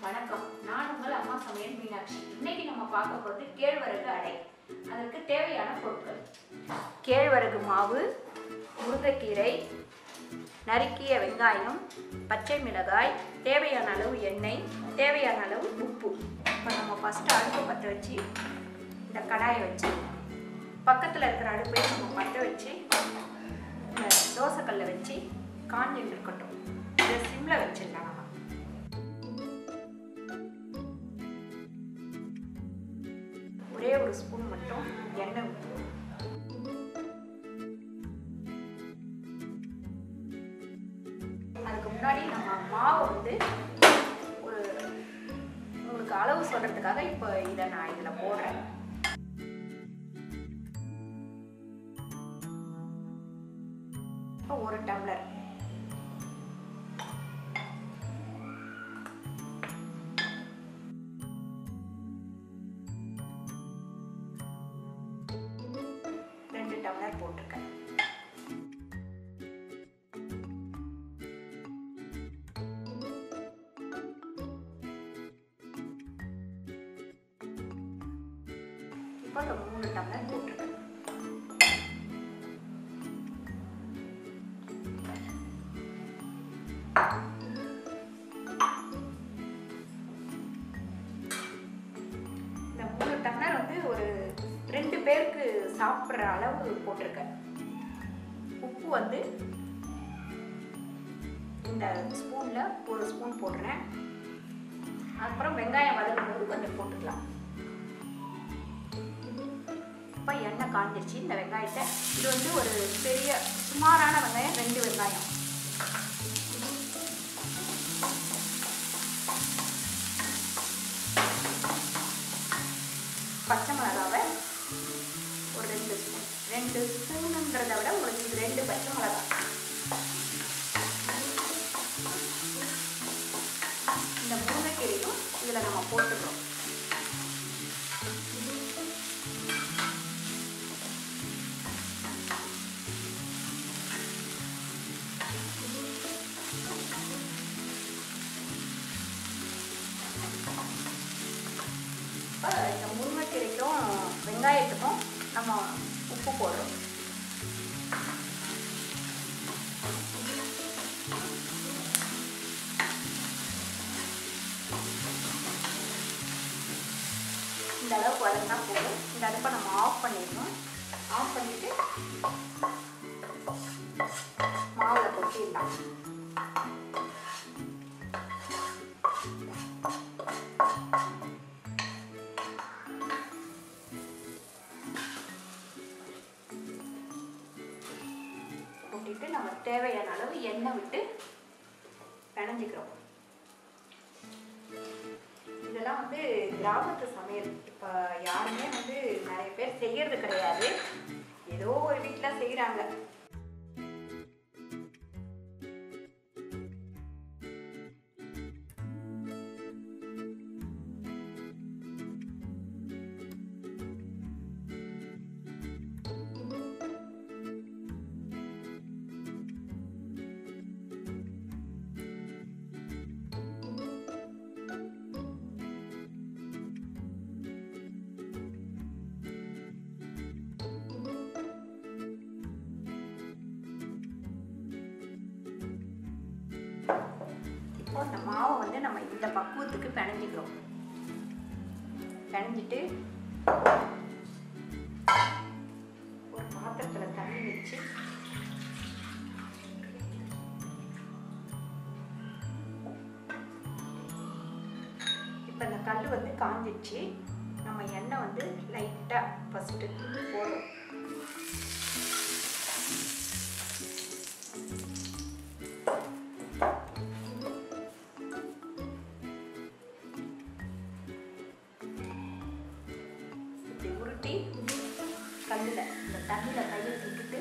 வணக்கம். நான் உங்கள் அம்மா சமையல் மீனாட்சி. இன்னைக்கு நம்ம பார்க்க போகிறது கேழ்வரகு அடை. அதற்கு தேவையான பொருட்கள்: கேழ்வரகு மாவு, முருங்கைக்கீரை, நறுக்கிய வெங்காயம், பச்சை மிளகாய், தேவையான அளவு எண்ணெய், தேவையான அளவு உப்பு. இப்போ நம்ம ஃபஸ்ட்டு அடுப்பை பற்ற வச்சு இந்த கடாயை வச்சு பக்கத்தில் இருக்கிற அடுப்பையும் நம்ம பற்ற வச்சு இந்த தோசைக்கல்லை வச்சு காஞ்சின்னு இருக்கட்டும். இதை சிம்மில் வச்சிடலாம். ஒரே ஒரு ஸ்பூன் மட்டும் எண்ணெய் ஊற்றுவோம். அதுக்கு முன்னாடி நம்ம மாவை வந்து ஒரு உங்களுக்கு அளவு சொல்றதுக்காக இப்போ இதை நான் இதில் போடுறேன். ஒரு டம்ளர் போட்டிருக்கேன். இப்போ 3 டம்ளர் போட்டிருக்கேன். இந்த 3 டம்ளர் வந்து ஒரு 2 பேருக்கு சாப்பிட்ற அளவு போட்டிருக்கேன். உப்பு வந்து இந்த ஸ்பூனில் ஒரு ஸ்பூன் போடுறேன். அப்புறம் வெங்காயம் வதக்கும் போது கொஞ்சம் போட்டுக்கலாம். இப்போ எண்ணெய் காஞ்சிருச்சு. இந்த வெங்காயத்தை இது வந்து ஒரு பெரிய சுமாரான வெங்காயம், 2 வெங்காயம். பச்சை மிளகாவை ஒரு 2 ஸ்பூனுன்றதை விட உங்களுக்கு 2 பச்சை மிளகா. இந்த முருங்கைக்கீரையும் இதில் நம்ம போட்டுக்கிறோம். இந்த முருங்கைக்கீரைக்கும் வெங்காயத்துக்கும் நம்ம உப்பு போடுறோம். இந்த அளவுக்கு வதங்கினா போதும். இந்த அடுப்பை நம்ம ஆஃப் பண்ணிடணும். ஆஃப் பண்ணிட்டு மாவில் கொட்டிடலாம். கொட்டிட்டு நம்ம தேவையான அளவு எண்ணெய் விட்டு பிணைஞ்சிக்கிறோம். இதெல்லாம் வந்து கிராமத்து சமையல். இப்போ யாருமே வந்து நிறைய பேர் செய்யறது கிடையாது. ஏதோ ஒரு வீட்டில் செய்கிறாங்க. இப்போ இந்த மாவை வந்து நம்ம இந்த பக்குவத்துக்கு பிணைஞ்சிக்கிறோம். பிணைஞ்சிட்டு ஒரு பாத்திரத்தில் தண்ணி வச்சு இப்போ இந்த கல் வந்து காஞ்சிடுச்சு. நம்ம எண்ணெய் வந்து லைட்டாக ஃபஸ்ட்டு போடுறோம். உருட்டி கல்லில் இந்த தண்ணியில் கையை விட்டுட்டு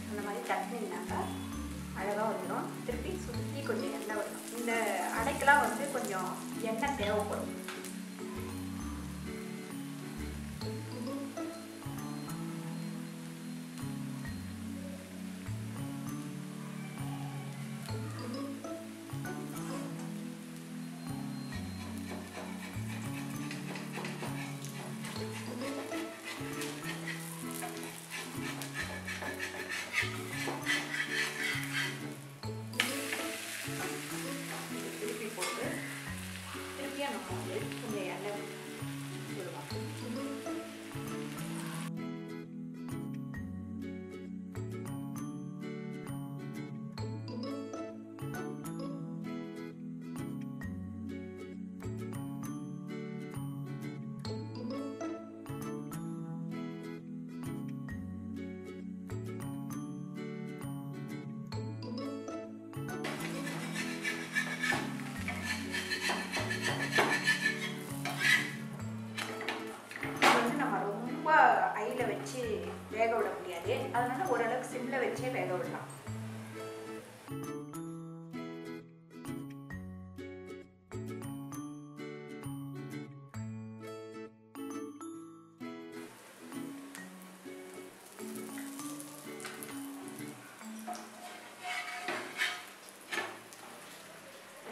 அந்த மாதிரி தட்டினாக்கா அழகாக வந்துடும். திருப்பி சுற்றி கொஞ்சம் எண்ணெய் விடணும். இந்த அடைக்கெல்லாம் வந்து கொஞ்சம் எண்ணெய் தேவைப்படும். ஐயில் வச்சு வேக விட முடியாது, அதனால ஓரளவுக்கு சிம்ல வச்சே வேக விடலாம்.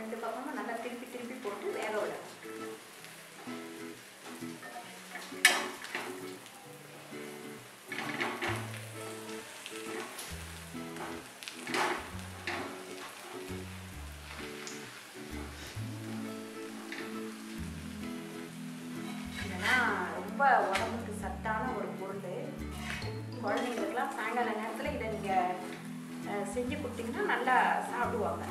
ரெண்டு பக்கமும் நல்லா திருப்பி திருப்பி போட்டு வேக விடலாம். ரொம்ப உடம்புக்கு சத்தான ஒரு பொருள். குழந்தைங்களுக்குலாம் சாயங்கால நேரத்தில் இதை நீங்கள் செஞ்சு கொடுத்தீங்கன்னா நல்லா சாப்பிடுவாங்க.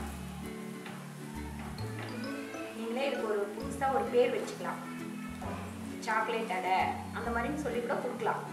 நீங்களே இதுக்கு ஒரு புதுசாக ஒரு பேர் வச்சுக்கலாம். சாக்லேட் அடை அந்த மாதிரின்னு சொல்லி கூட கொடுக்கலாம்.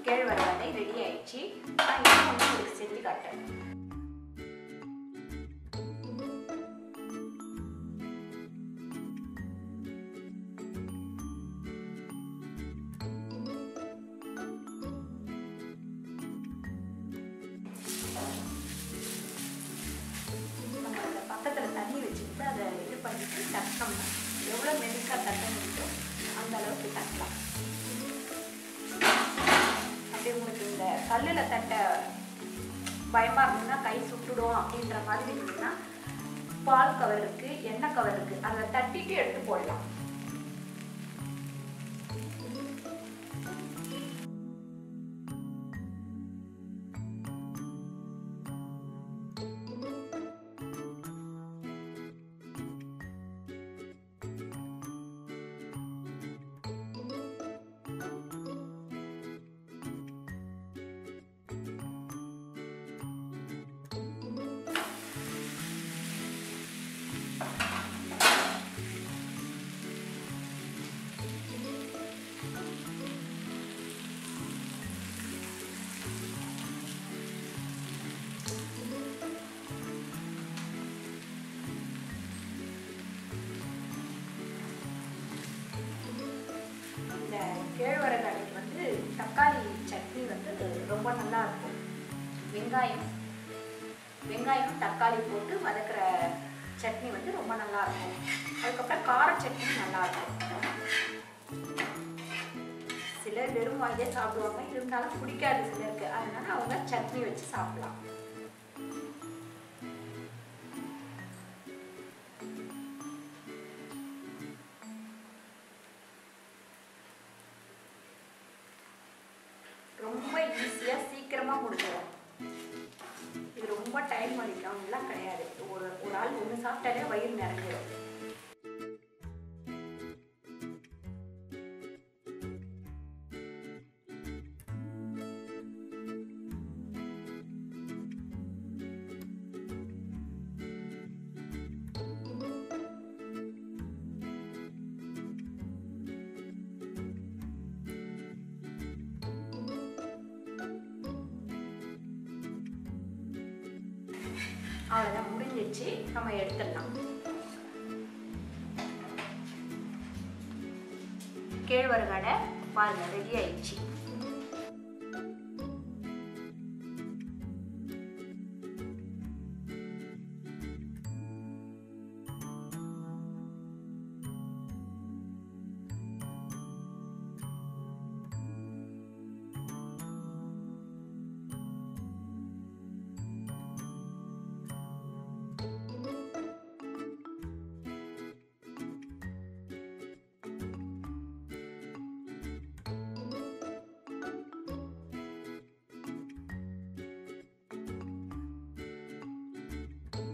கேழ்வரகு அடை ரெடி ஆயிடுச்சு. நான் இன்னும் வந்து உங்களுக்கு செஞ்சு காட்டுறேன். நம்ம பக்கத்தில் தண்ணி வச்சுக்கிட்டு அதை இது பண்ணிட்டு தட்டணும். எவ்வளோ மெலிசாக தட்ட முடியுதோ அந்த அளவுக்கு தட்டலாம். உங்களுக்கு இந்த கல்லில் தட்ட பயமாக இருந்ததுன்னா கை சுட்டுடும் அப்படின்ற மாதிரி இருந்ததுன்னா பால் கவர் இருக்கு, எண்ணெய் கவர் இருக்கு, அதில் தட்டிட்டு எடுத்து போடலாம். கேழ்வரகு அடைக்கு வந்து தக்காளி சட்னி வந்து ரொம்ப நல்லா இருக்கும். வெங்காயம் தக்காளி போட்டு வதக்குற சட்னி வந்து ரொம்ப நல்லா இருக்கும். அதுக்கப்புறம் கார சட்னி நல்லா இருக்கும். சிலர் வெறும் வாங்கியே சாப்பிடுவாங்க, இருந்தாலும் பிடிக்காது சிலருக்கு, அதனால அவங்க சட்னி வச்சு சாப்பிடலாம். ரொம்ப ஈஸியாக சீக்கிரமாக முடிச்சிடும். இது ரொம்ப டைம் அடிக்காமலாம் கிடையாது. ஒரு ஆள் ஒன்று சாப்பிட்டாலே வயிறு நிறைஞ்சிடும். அவ்வளோதான், முடிஞ்சிச்சு. நம்ம எடுத்துடலாம். கேழ்வரகு அடை பாருங்கள் ரெடி ஆயிடுச்சு.